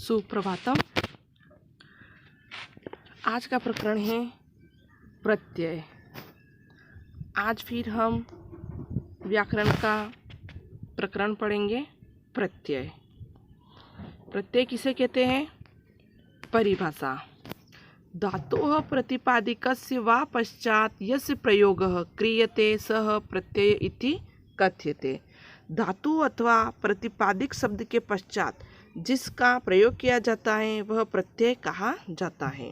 सुप्रभातम। आज का प्रकरण है प्रत्यय। आज फिर हम व्याकरण का प्रकरण पढ़ेंगे। प्रत्यय प्रत्यय किसे कहते हैं? परिभाषा। धातोः प्रतिपादिकस्य वा पश्चात् यस्य प्रयोगः क्रियते सः प्रत्यय इति कथ्यते। धातु अथवा प्रतिपादिक शब्द के पश्चात जिसका प्रयोग किया जाता है वह प्रत्यय कहा जाता है।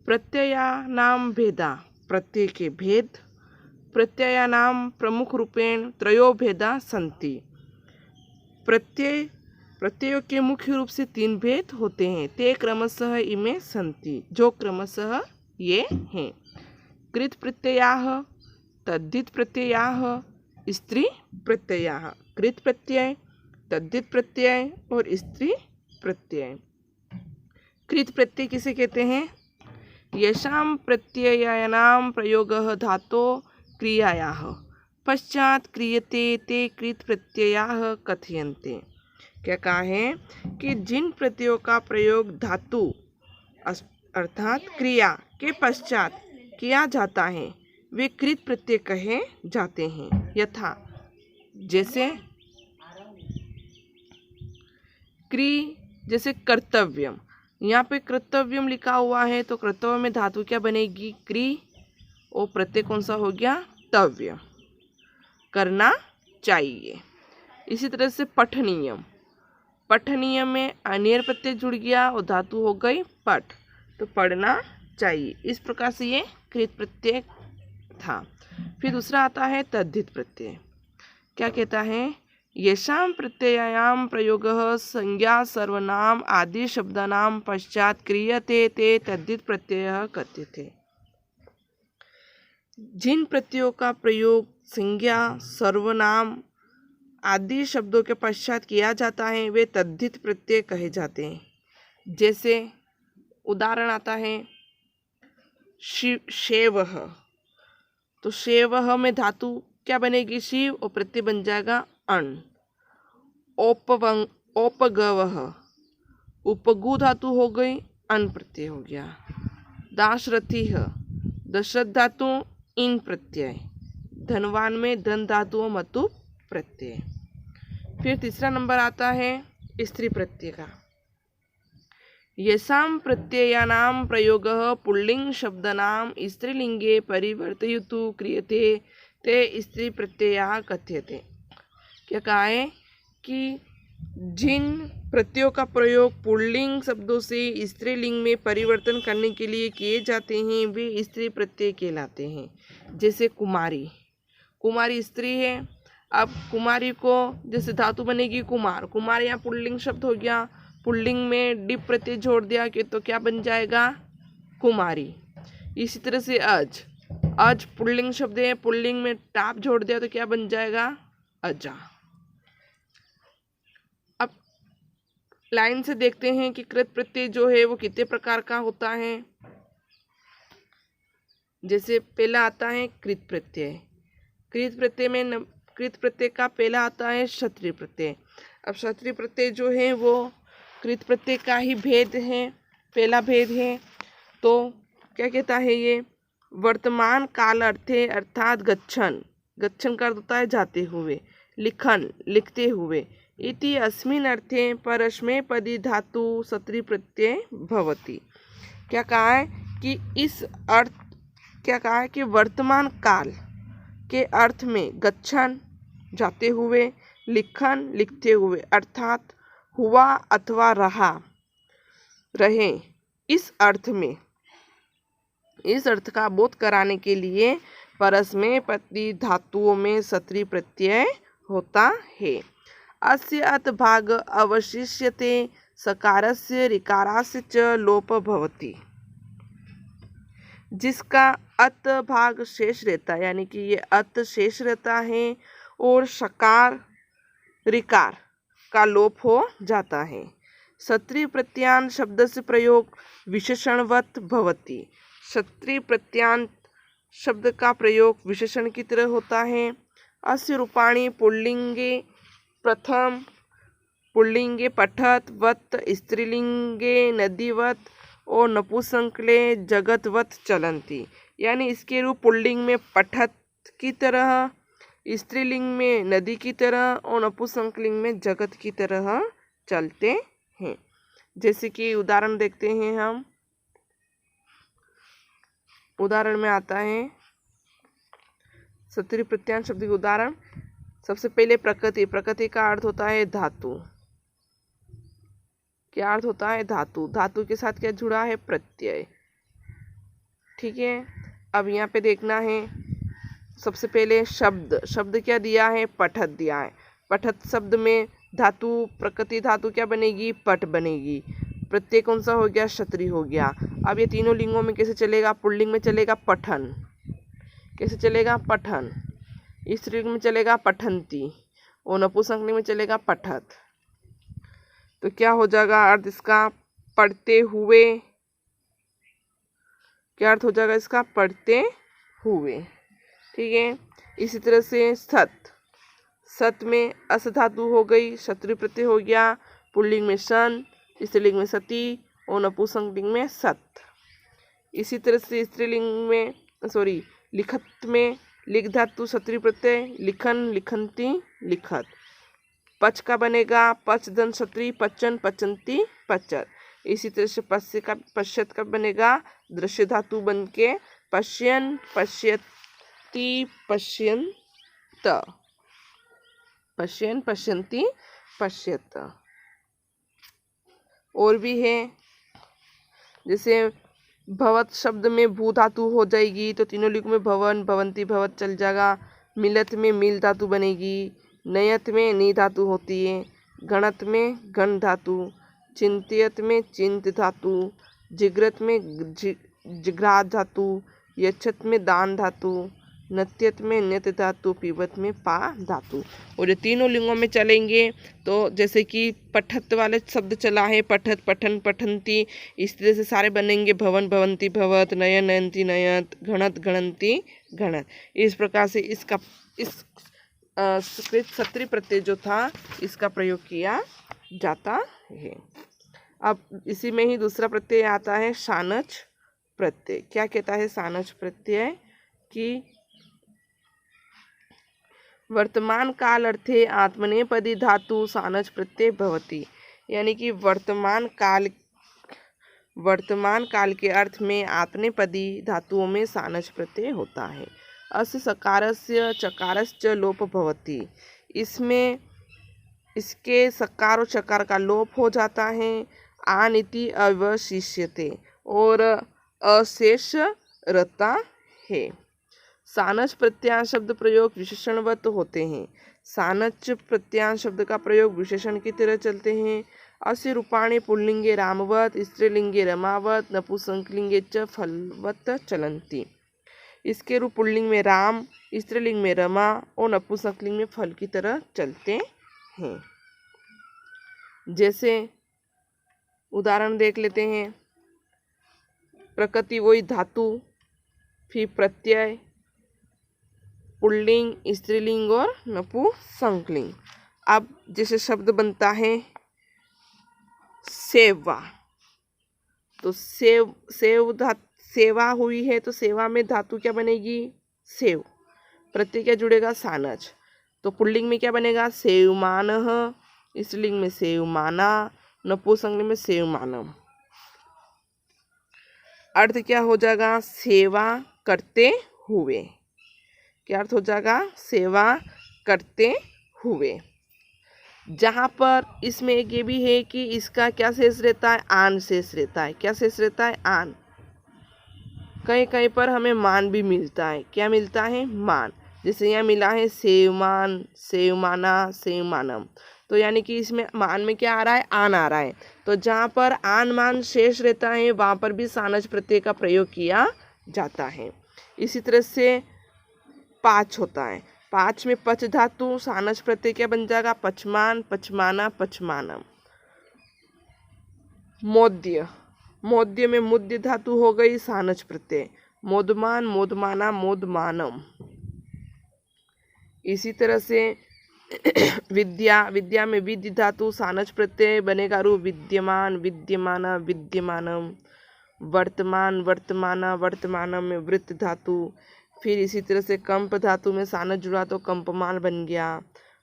प्रत्ययानाम भेदा, प्रत्यय के भेद। प्रत्ययानाम प्रमुख रूपेण त्रयो भेदा सन्ति। प्रत्ययों के मुख्य रूप से 3 भेद होते हैं। ते क्रमशः इमे सन्ति, जो क्रमशः ये हैं। कृत प्रत्ययाः, तद्धित प्रत्ययाः, स्त्री प्रत्ययाः। कृत प्रत्यय, तद्धित प्रत्यय और स्त्री प्रत्यय। कृत प्रत्यय किसे कहते हैं? येषां प्रत्ययानां प्रयोगः धातो क्रियायाः पश्चात् क्रियते ते कृत प्रत्ययाः कथ्यन्ते। क्या कहा है कि जिन प्रत्ययों का प्रयोग धातु अर्थात क्रिया के पश्चात किया जाता है वे कृत प्रत्यय कहे जाते हैं। यथा जैसे जैसे कर्तव्यम, यहाँ पे कर्तव्यम लिखा हुआ है तो कर्तव्य में धातु क्या बनेगी? क्री। और प्रत्यय कौन सा हो गया? तव्य, करना चाहिए। इसी तरह से पठनीयम, पठनीयम में अनियर प्रत्यय जुड़ गया और धातु हो गई पठ, तो पढ़ना चाहिए। इस प्रकार से ये कृत प्रत्यय था। फिर दूसरा आता है तद्धित प्रत्यय। क्या कहता है? येषां प्रत्ययानां प्रयोगः संज्ञा सर्वनाम आदि शब्दानां पश्चात् क्रियते ते तद्धित प्रत्ययः कथ्यते। जिन प्रत्ययों का प्रयोग संज्ञा सर्वनाम आदि शब्दों के पश्चात किया जाता है वे तद्धित प्रत्यय कहे जाते हैं। जैसे उदाहरण आता है शेवः, तो शेवः में धातु क्या बनेगी? शिव, और प्रत्यय बन जाएगा अण। औपगवः, उपगु धातु हो गई, अन प्रत्यय हो गया। दाशरथिः, दशरथ धातु इन प्रत्यय। धनवान में धन धातु मतु प्रत्यय। फिर तीसरा नंबर आता है स्त्री प्रत्यय का। येषां प्रत्ययानां प्रयोगः पुल्लिंग शब्दानां स्त्रीलिंगे परिवर्तयितुं क्रियते ते स्त्री प्रत्ययाः कथ्यते। क्या कहा है कि जिन प्रत्ययों का प्रयोग पुल्लिंग शब्दों से स्त्रीलिंग में परिवर्तन करने के लिए किए जाते हैं वे स्त्री प्रत्यय कहलाते हैं। जैसे कुमारी, कुमारी स्त्री है। अब कुमारी को जैसे धातु बनेगी कुमार, कुमार यहाँ पुल्लिंग शब्द हो गया, पुल्लिंग में डिप प्रत्यय जोड़ दिया कि तो क्या बन जाएगा? कुमारी। इसी तरह से अज पुल्लिंग शब्द है, पुल्लिंग में टाप जोड़ दिया तो क्या बन जाएगा? अजा। अब लाइन से देखते हैं कि कृत प्रत्यय जो है वो कितने प्रकार का होता है। जैसे पहला आता है कृत प्रत्यय। कृत प्रत्यय का पहला आता है क्षत्रिय प्रत्यय। अब क्षत्रिय प्रत्यय जो है वो कृत प्रत्यय का ही भेद है, पहला भेद है। तो क्या कहता है ये? वर्तमान काल अर्थे अर्थात गच्छन, गच्छन का अर्थ होता है जाते हुए, लिखन लिखते हुए, इति अस्मिन् अर्थे परस्मैपदी धातु क्षत्रिय प्रत्यय भवति। क्या कहा है कि इस अर्थ, क्या कहा है कि वर्तमान काल के अर्थ में गच्छन जाते हुए, लिखन लिखते हुए, अर्थात हुआ अथवा रहा रहे, इस अर्थ में, इस अर्थ का बोध कराने के लिए परस्मैपदी धातुओं में क्षत्रिय प्रत्यय होता है। अस्य अत भाग अवशिष्यते सकारस्य ऋकारस्य च लोप भवति। जिसका अत भाग शेष रहता है, यानी कि ये अत शेष रहता है और सकार ऋकार का लोप हो जाता है। क्षत्रिय प्रत्यांत शब्द से प्रयोग विशेषणवत भवति। क्षत्रिय प्रत्यांत शब्द का प्रयोग विशेषण की तरह होता है। अस्य रूपाणि पुल्लिंगे प्रथम पुल्लिंगे पठत वत, स्त्रीलिंगे नदीवत और नपुंसकले जगतवत चलन्ति। यानी इसके रूप पुल्लिंग में पठत की तरह, स्त्रीलिंग में नदी की तरह और नपुंसकलिंग में जगत की तरह चलते हैं। जैसे कि उदाहरण देखते हैं हम। उदाहरण में आता है सतरी प्रत्यान शब्द के उदाहरण। सबसे पहले प्रकृति। प्रकृति का अर्थ होता है धातु। क्या अर्थ होता है? धातु। धातु के साथ क्या जुड़ा है? प्रत्यय। ठीक है। अब यहाँ पे देखना है सबसे पहले शब्द। शब्द क्या दिया है? पठत दिया है। पठत शब्द में धातु, प्रकृति धातु क्या बनेगी? पट बनेगी। प्रत्यय कौन सा हो गया? क्षत्रिय हो गया। अब ये तीनों लिंगों में कैसे चलेगा? पुल्लिंग में चलेगा पठन। कैसे चलेगा? पठन। स्त्रीलिंग में चलेगा पठंती और नपुंसकलिंग में चलेगा पठत। तो क्या हो जाएगा अर्थ इसका? पढ़ते हुए। क्या अर्थ हो जाएगा इसका? पढ़ते हुए। ठीक है। इसी तरह से सत। सत में अस धातु हो गई, क्षत्रिय प्रत्यय हो गया। पुल्लिंग में सन, स्त्रीलिंग में सती और नपुंसकलिंग में सत। इसी तरह से स्त्रीलिंग में लिखत में लिख धातु क्षत्रिय प्रत्यय, लिखन लिखंती लिखत। पच का बनेगा पच धन क्षत्रिय, पचन पचंती पचत। इसी तरह से पश्यत का बनेगा दृश्य धातु बन के पश्यन पश्यति पश्यंत। पश्यन पश्यंती पश्यत। और भी है, जैसे भवत शब्द में भू धातु हो जाएगी तो तीनों लिंग में भवन भवंती भवत चल जाएगा। मिलत में मिल धातु बनेगी। नयत में नी धातु होती है। गणत में गण धातु। चिंतियत में चिंत धातु। जिग्रत में जिघ्रात धातु। यच्छत में दान धातु। नत्यत में नित धातु। पीबत में पा धातु। और ये तीनों लिंगों में चलेंगे तो जैसे कि पठत वाले शब्द चला है, पठत पठन पठंती, इस तरह से सारे बनेंगे भवन भवंती भवत, नयन नयंती नयत, घणत घणंती घणत। इस प्रकार से इसका इस क्षत्रिय प्रत्यय जो था इसका प्रयोग किया जाता है। अब इसी में ही दूसरा प्रत्यय आता है सानच प्रत्यय। क्या कहता है सानच प्रत्यय? कि वर्तमान काल अर्थे आत्मनेपदी धातु सानच प्रत्यय भवति। यानी कि वर्तमान काल के अर्थ में आत्मनेपदी धातुओं में सानच प्रत्यय होता है। अस्य सकारस्य चकारस्य लोप भवति। इसमें इसके सकार और चकार का लोप हो जाता है। आनिति अवशिष्यते और अशेष रहता है। सानच प्रत्यान शब्द प्रयोग विशेषणवत होते हैं। सानच प्रत्यान शब्द का प्रयोग विशेषण की तरह चलते हैं। अस्य रूपाणि पुल्लिंगे रामवत, स्त्रीलिंगे रमावत, नपुंसकलिंगे च फलवत चलन्ति। इसके रूप पुल्लिंग में राम, स्त्रीलिंग में रमा और नपुंसकलिंग में फल की तरह चलते हैं। जैसे उदाहरण देख लेते हैं। प्रकृति वही धातु, फिर प्रत्यय, पुल्लिंग, स्त्रीलिंग और नपुंसकलिंग। अब जैसे शब्द बनता है सेवा, तो सेवा हुई है तो सेवा में धातु क्या बनेगी? सेव। प्रत्यय क्या जुड़ेगा? सानच। तो पुल्लिंग में क्या बनेगा? सेवमानः, स्त्रीलिंग में सेवमाना, नपुंसकलिंग में सेवमानम। अर्थ क्या हो जाएगा? सेवा करते हुए। क्या अर्थ हो जाएगा? सेवा करते हुए। जहाँ पर इसमें एक ये भी है कि इसका क्या शेष रहता है? आन शेष रहता है। क्या शेष रहता है? आन। कहीं कहीं पर हमें मान भी मिलता है। क्या मिलता है? मान। जैसे यहाँ मिला है सेवमान, सेवमाना, सेवमानम। तो यानी कि इसमें मान में क्या आ रहा है? आन आ रहा है। तो जहाँ पर आन मान शेष रहता है वहाँ पर भी सानच प्रत्यय का प्रयोग किया जाता है। इसी तरह से पाँच होता है। पाँच में पच धातु, सानच प्रत्यय क्या बन जाएगा? पचमान, पचमाना, पचमानम। मोद्य, मोद्य में मुद्य धातु हो गई, सानच प्रत्यय। मोदमान, मोदमाना, मोदमानम। इसी तरह से विद्या, विद्या में विद्य धातु सानच प्रत्यय बनेगा रूप विद्यमान, विद्यमाना, विद्यमानम। वर्तमान, वर्तमाना, वर्तमानम में वृत्त धातु। फिर इसी तरह से कंप धातु में सानच जुड़ा तो कंपमान बन गया।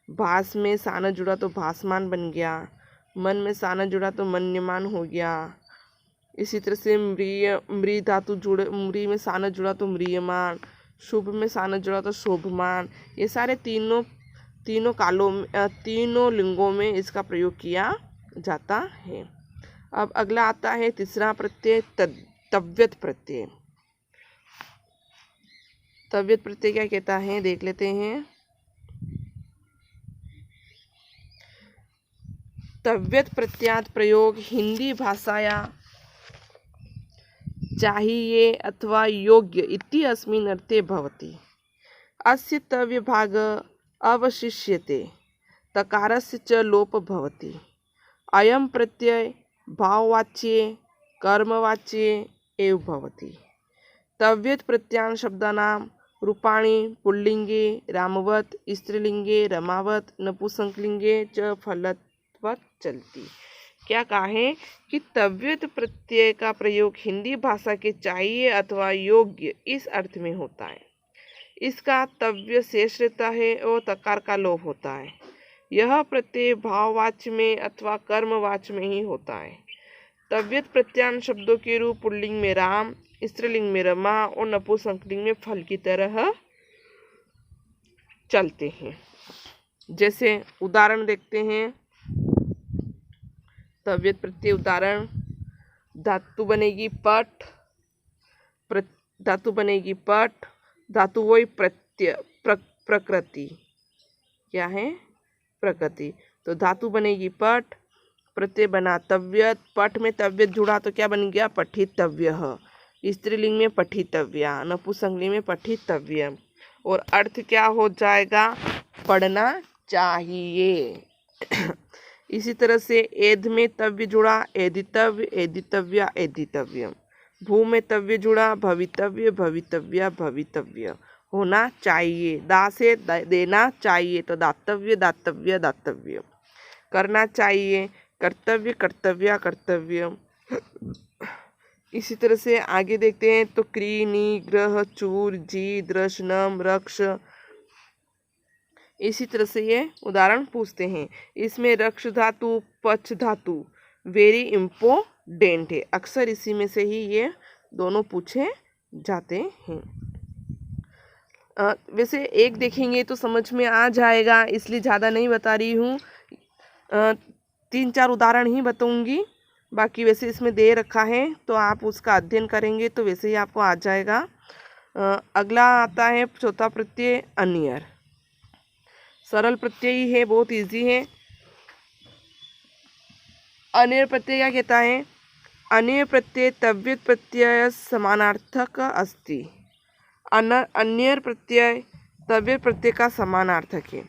भास में सानच जुड़ा तो भासमान बन गया। मन में सानच जुड़ा तो मन्यमान हो गया। इसी तरह से म्रिय, म्री धातु जुड़े, म्री में सानच जुड़ा तो म्रियमान। शुभ में सानच जुड़ा तो शोभमान। ये सारे तीनों कालों में तीनों लिंगों में इसका प्रयोग किया जाता है। अब अगला आता है तीसरा प्रत्यय तव्यत प्रत्यय। तव्यत प्रत्यय क्या कहता है देख लेते हैं। तव्यत प्रत्यात प्रयोग हिंदी भाषाया चाहिए अथवा योग्य इति अस्मिन् अर्थे भवति। अस्य तव्य भाग अवशिष्यते, तकारस्य च लोप भवति। अयं प्रत्यय भाववाच्ये कर्मवाच्ये एव भवति। तव्यत प्रत्यान शब्दानां रूपाणि पुल्लिंगे रामवत, स्त्रीलिंगे रमावत, नपुंसकलिंगे च फलवत चलती। क्या कहा है कि तव्यत प्रत्यय का प्रयोग हिंदी भाषा के चाहिए अथवा योग्य इस अर्थ में होता है। इसका तव्य शेष रहता है और तकार का लोप होता है। यह प्रत्यय भाववाच्य में अथवा कर्मवाच्य में ही होता है। तव्यत प्रत्यान शब्दों के रूप पुल्लिंग में राम, स्त्रीलिंग में रमा और नपुंसकलिंग में फल की तरह चलते हैं। जैसे उदाहरण देखते हैं। तव्यत प्रत्यय उदाहरण, धातु बनेगी पट, धातु बनेगी पट, धातु वही प्रत्यय प्रकृति। क्या है? प्रकृति। तो धातु बनेगी पट, प्रत्यय बना तव्यत, पट में तव्यत जुड़ा तो क्या बन गया? पठितव्य। स्त्रीलिंग में पठितव्या, नपुंसकलिंग में पठितव्य। और अर्थ क्या हो जाएगा? पढ़ना चाहिए। इसी तरह से एध में तव्य जुड़ा एदितव्य, एदितव्या, एदितव्यम। भू में तव्य जुड़ा भवितव्य, भवितव्या, भवितव्य। होना चाहिए, दा से देना चाहिए तो दातव्य, दातव्य, दातव्य। करना चाहिए कर्तव्य, कर्तव्या, कर्तव्य। इसी तरह से आगे देखते हैं तो क्री, नी, ग्रह, चूर, जी, दृश, नम, रक्ष। इसी तरह से ये उदाहरण पूछते हैं। इसमें रक्ष धातु, पक्ष धातु वेरी इम्पोर्टेंट है। अक्सर इसी में से ही ये दोनों पूछे जाते हैं। वैसे एक देखेंगे तो समझ में आ जाएगा, इसलिए ज़्यादा नहीं बता रही हूँ। 3-4 उदाहरण ही बताऊंगी, बाकी वैसे इसमें दे रखा है तो आप उसका अध्ययन करेंगे तो वैसे ही आपको आ जाएगा। अगला आता है चौथा प्रत्यय अन्यर। सरल प्रत्यय ही है, बहुत इजी है। अन्यर प्रत्यय क्या कहता है? अन्य प्रत्यय तव्यत प्रत्यय समानार्थक अस्ति। अन्यर प्रत्यय तव्यत प्रत्यय का समानार्थक है।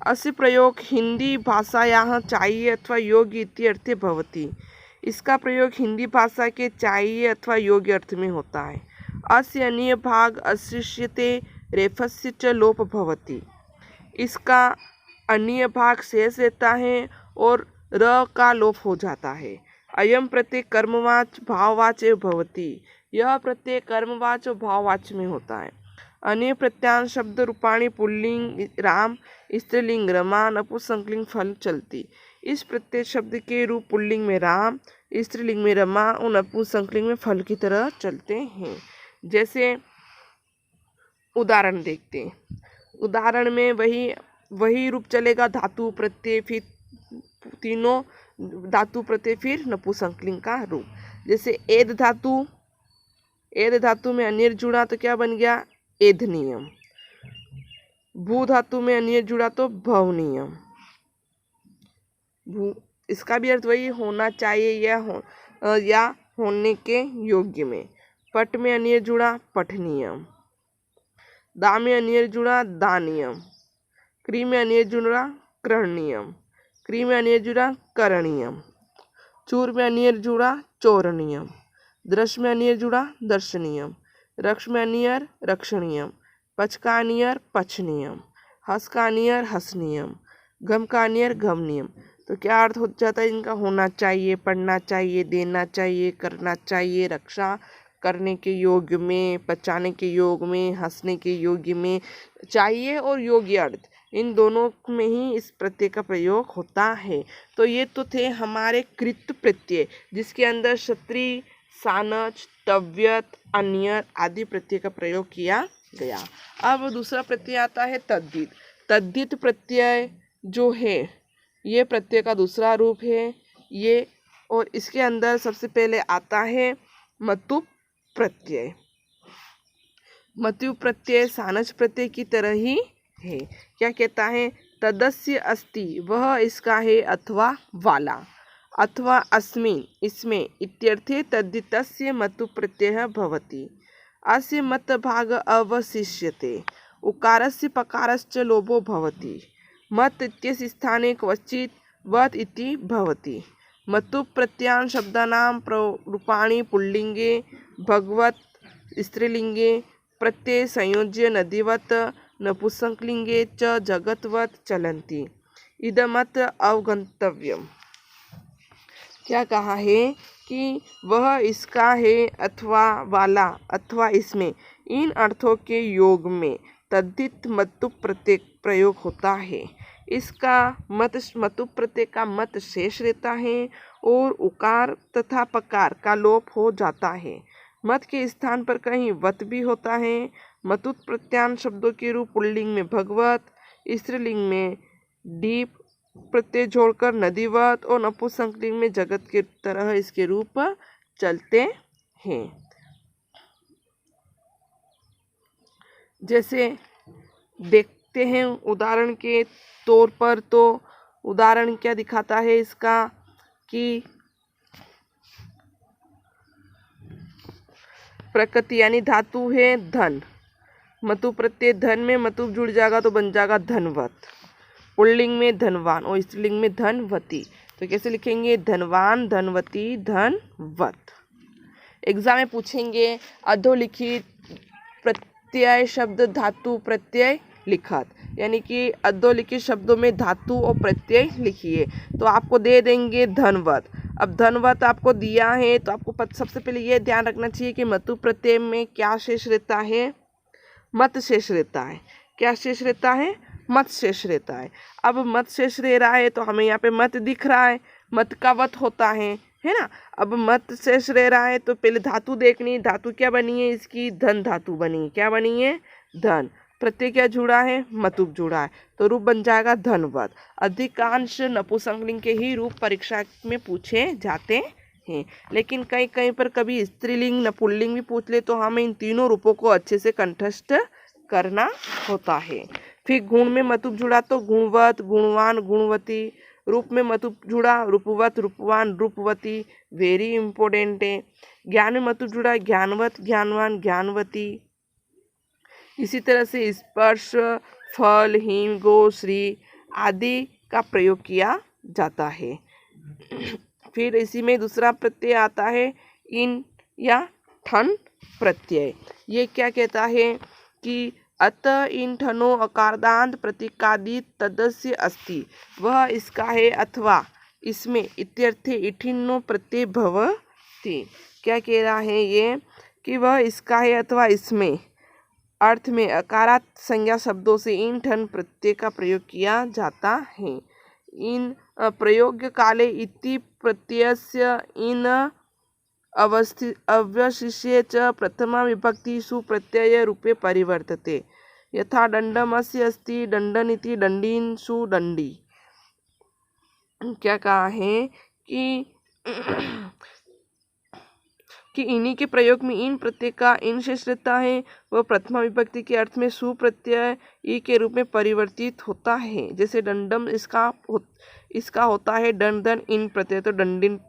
अस्य प्रयोग हिंदी भाषायाः चाहिए अथवा योग्य इति अर्थे भवति। इसका प्रयोग हिंदी भाषा के चाहिए अथवा योग्य अर्थ में होता है। अस्य अन्य भाग अशिष्यते रेफस्य च लोप भवति। इसका अन्य भाग शेष रहता है और र का लोप हो जाता है। अयम प्रत्यय कर्मवाच भाववाच्य भवति। यह प्रत्यय कर्मवाच और भाववाच्य में होता है। अन्य प्रत्यान शब्द रूपाणी पुल्लिंग राम, स्त्रीलिंग रमा, नपुंसकलिंग फल चलती। इस प्रत्यय शब्द के रूप पुल्लिंग में राम, स्त्रीलिंग में रमा और नपुंसकलिंग में फल की तरह चलते हैं। जैसे उदाहरण देखते हैं। उदाहरण में वही रूप चलेगा, धातु प्रत्यय, फिर तीनों धातु प्रत्यय, फिर नपुंसकलिंग का रूप। जैसे एद धातु, एद धातु में अन्य जुड़ा तो क्या बन गया? एधनियम। भू धातु में अन्य जुड़ा तो भवनियम। भू, इसका भी अर्थ वही होना चाहिए या होने के योग्य में। पट में अन्य जुड़ा पठनियम। दा में अन्य जुड़ा दानियम। क्री में अन्य जुड़ा करणीयम। क्री में अन्य जुड़ा करणीयम। चूर में अन्य जुड़ा चोरणीयम। दृश में अन्य जुड़ा दर्शनीयम। रक्ष में अन्य रक्षणीयम। पच का अन्य पचनीयम। हस का अन्य हसनीयम। घम का नियर घम नियम। तो क्या अर्थ हो जाता है इनका? होना चाहिए, पढ़ना चाहिए, देना चाहिए, करना चाहिए, रक्षा करने के योग्य में, बचाने के योग्य में, हंसने के योग्य में, चाहिए और योग्य अर्थ इन दोनों में ही इस प्रत्यय का प्रयोग होता है। तो ये तो थे हमारे कृत प्रत्यय जिसके अंदर क्षत्रिय, सानच, तव्यत, अन्यर आदि प्रत्यय का प्रयोग किया गया। अब दूसरा प्रत्यय आता है तद्धित। तद्धित प्रत्यय जो है ये प्रत्यय का दूसरा रूप है ये, और इसके अंदर सबसे पहले आता है मतुप प्रत्यय। मतुप प्रत्यय सानच प्रत्यय की तरह ही है। क्या कहता है? तदस्य अस्ति, वह इसका है अथवा वाला, अथवा अस्मिन् इसमें इत्यर्थे तद्धितस्य मतुप प्रत्ययः भवति। अस्य मत भाग अवशिष्यते, उकारस्य पकारश्च लोभो भवति। मत इत्यस्य स्थाने क्वचित् वत् इति भवति। मतुप प्रत्ययान् शब्दानां रूपाणि पुल्लिंगे भगवत् स्त्रीलिंगे प्रत्यय संयोज्य नदीवत् नपुंसकलिंगे च जगतवत् चलन्ति। इदमत अवगन्तव्यम्। क्या कहा है कि वह इसका है अथवा वाला अथवा इसमें, इन अर्थों के योग में तद्धित मतुप प्रत्यय प्रयोग होता है। इसका मतुप प्रत्यय का मत शेष रहता है और उकार तथा पकार का लोप हो जाता है। मत के स्थान पर कहीं वत भी होता है। मतुत प्रत्यान शब्दों के रूप पुल्लिंग में भगवत, स्त्रीलिंग में दीप प्रत्यय जोड़कर नदीवत और नपुंसकलिंग में जगत के तरह इसके रूप चलते हैं। जैसे देखते हैं उदाहरण के तौर पर, तो उदाहरण क्या दिखाता है इसका कि प्रकृति यानी धातु है धन, मतु प्रत्यय धन में मतु जुड़ जाएगा तो बन जाएगा धनवत। पुल्लिंग में धनवान और स्त्रीलिंग में धनवती। तो कैसे लिखेंगे? धनवान, धनवती, धनवत। एग्जाम में पूछेंगे अधोलिखित प्रत्यय शब्द धातु प्रत्यय लिखत, यानी कि अधोलिखित शब्दों में धातु और प्रत्यय लिखिए। तो आपको दे देंगे धनवत। अब धनवत आपको दिया है तो आपको सबसे पहले ये ध्यान रखना चाहिए कि मतु प्रत्यय में क्या शेष रहता है? मत शेष रहता है। क्या शेष रहता है? मत शेष रहता है। अब मत शेष रह रहा है तो हमें यहाँ पे मत दिख रहा है, मत का वत होता है ना। अब मत शेष रह रहा है तो पहले धातु देखनी, धातु क्या बनी है इसकी? धन धातु बनी है। क्या बनी है? धन। प्रत्यय क्या जुड़ा है? मतुप जुड़ा है, तो रूप बन जाएगा धनवत। अधिकांश नपुंसकलिंग के ही रूप परीक्षा में पूछे जाते हैं, लेकिन कहीं कहीं पर कभी स्त्रीलिंग पुल्लिंग भी पूछ ले तो हमें इन तीनों रूपों को अच्छे से कंठस्थ करना होता है। फिर गुण में मतुप जुड़ा तो गुणवत, गुणवान, गुणवती। रूप में मतुप जुड़ा रूपवत, रूपवान, रूपवती। वेरी इंपॉर्टेंट है। ज्ञान में मतुप जुड़ा ज्ञानवत, ज्ञानवान, ज्ञानवती। इसी तरह से स्पर्श, फल, हिम, गो, श्री आदि का प्रयोग किया जाता है। फिर इसी में दूसरा प्रत्यय आता है इन या ठन प्रत्यय। ये क्या कहता है कि अतः इन ठनो अकारांत प्रतीकादित तदस्य अस्ति, वह इसका है अथवा इसमें इत्यर्थे इठिन्नो प्रत्यय भवति। क्या कह रहा है ये कि वह इसका है अथवा इसमें अर्थ में अकारात संज्ञा शब्दों से इन ठन प्रत्यय का प्रयोग किया जाता है। इन प्रयोग काले इति प्रत्ययस्य इन अवशिष्ये च प्रथमा विभक्ति सुप्रत्यय रूपे परिवर्तते। यथा दंडमस्य अस्ति दंडनिति दंडीन सुदंडी। क्या कहा है कि इन्हीं के प्रयोग में इन प्रत्यय का इन शेष रहता है, वह प्रथमा विभक्ति के अर्थ में सुप्रत्यय ई के रूप में परिवर्तित होता है। जैसे दंडम इसका होता है दंडन इन प्रत्यय, तो दंडिन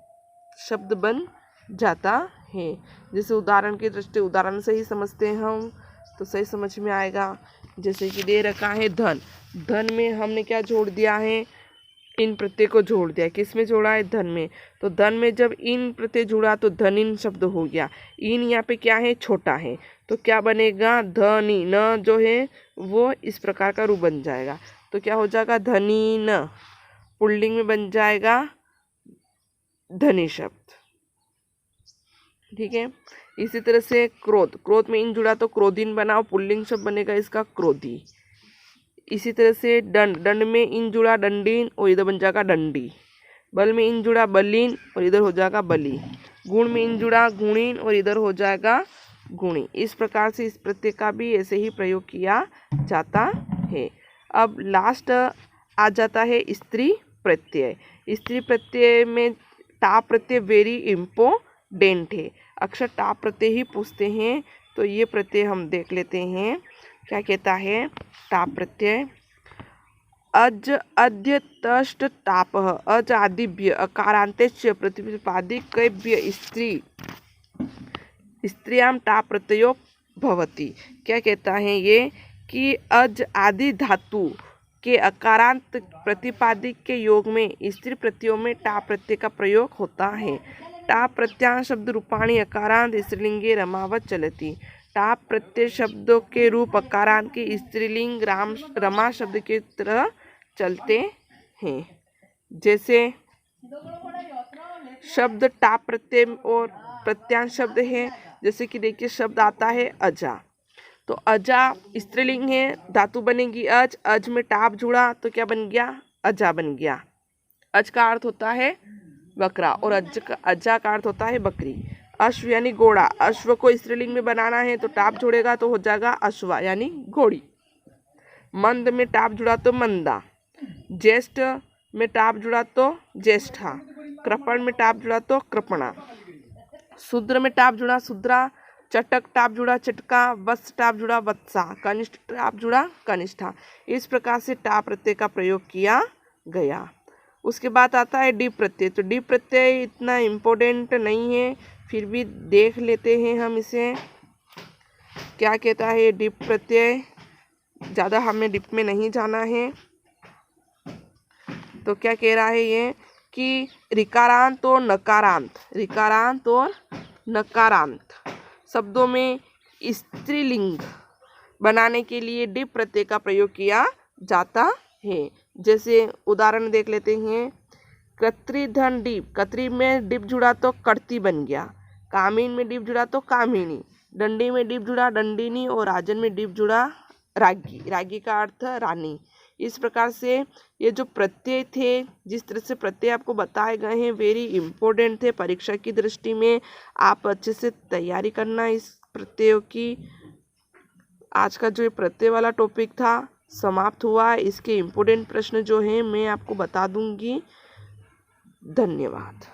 शब्द बन जाता है। जैसे उदाहरण की दृष्टि, उदाहरण से ही समझते हैं हम तो सही समझ में आएगा। जैसे कि दे रखा है धन, धन में हमने क्या जोड़ दिया है? इन प्रत्यय को जोड़ दिया। किस में जोड़ा है? धन में। तो धन में जब इन प्रत्यय जुड़ा तो धनिन शब्द हो गया। इन यहाँ पे क्या है? छोटा है, तो क्या बनेगा? धनी। न जो है वो इस प्रकार का रूप बन जाएगा। तो तो क्या हो जाएगा, धनीन। पुल्लिंग में बन जाएगा धनी शब्द। ठीक है। इसी तरह से क्रोध, क्रोध में इन जुड़ा तो क्रोधीन बना, पुल्लिंग शब्द बनेगा इसका क्रोधी। इसी तरह से दंड, दंड में इन जुड़ा दंडीन और इधर बन जाएगा दंडी। बल में इन जुड़ा बलीन और इधर हो जाएगा बली। गुण में इन जुड़ा गुणीन और इधर हो जाएगा गुणी। इस प्रकार से इस प्रत्यय का भी ऐसे ही प्रयोग किया जाता है। अब लास्ट आ जाता है स्त्री प्रत्यय। स्त्री प्रत्यय में टा प्रत्यय वेरी इम्पोर्टेंट है। अक्सर टा प्रत्यय ही पूछते हैं, तो ये प्रत्यय हम देख लेते हैं। क्या कहता है टा प्रत्यय, अज अद्य तष्ट तापः, अज आदिभ्य अकारांतेच प्रतिपादिकेभ्य स्त्रियां टा प्रत्ययो भवति। क्या कहता है ये कि अज आदि धातु के अकारांत प्रतिपादिक के योग में स्त्री प्रत्ययों में टा प्रत्यय का प्रयोग होता है। टा प्रत्यां शब्द रूपाणी अकारांत स्त्रीलिंगे रमावत चलती। टा प्रत्यय शब्दों के रूप अकारांत के स्त्रीलिंग रमा शब्द की तरह चलते हैं। जैसे शब्द टा प्रत्यय और प्रत्यांश शब्द है। जैसे कि देखिए शब्द आता है अजा, तो अजा स्त्रीलिंग है, धातु बनेगी अज, अज में टाप जुड़ा तो क्या बन गया, अजा बन गया। अज का अर्थ होता है बकरा और अजा का अर्थ होता है बकरी। अश्व यानी घोड़ा, अश्व को स्त्रीलिंग में बनाना है तो टाप जोड़ेगा तो हो जाएगा अश्वा यानी घोड़ी। मंद में टाप जुड़ा तो मंदा। ज्येष्ठ में टाप जुड़ा तो ज्येष्ठा। कृपण में टाप जुड़ा तो कृपणा। शूद्र में टाप जुड़ा शूद्रा। चटक टाप जुड़ा चटका। वत्स टाप जुड़ा वत्सा। कनिष्ठ टाप जुड़ा कनिष्ठा। इस प्रकार से टाप प्रत्यय का प्रयोग किया गया। उसके बाद आता है डी प्रत्यय। तो डी प्रत्यय इतना इम्पोर्टेंट नहीं है, फिर भी देख लेते हैं हम इसे। क्या कहता है डी प्रत्यय, ज़्यादा हमें डिप में नहीं जाना है। तो क्या कह रहा है ये कि ऋकारांत और नकारांत, ऋकारांत और नकारांत शब्दों में स्त्रीलिंग बनाने के लिए डिप प्रत्यय का प्रयोग किया जाता है। जैसे उदाहरण देख लेते हैं। कर्त्री धन डीप, कर्त्री में डिप जुड़ा तो कर्ती बन गया। कामीन में डिप जुड़ा तो कामिनी। डंडी में डिप जुड़ा डंडिनी और राजन में डिप जुड़ा रागी। रागी का अर्थ रानी। इस प्रकार से ये जो प्रत्यय थे, जिस तरह से प्रत्यय आपको बताए गए हैं, वेरी इम्पोर्टेंट थे परीक्षा की दृष्टि में। आप अच्छे से तैयारी करना इस प्रत्ययों की। आज का जो ये प्रत्यय वाला टॉपिक था समाप्त हुआ। इसके इम्पोर्टेंट प्रश्न जो हैं मैं आपको बता दूंगी। धन्यवाद।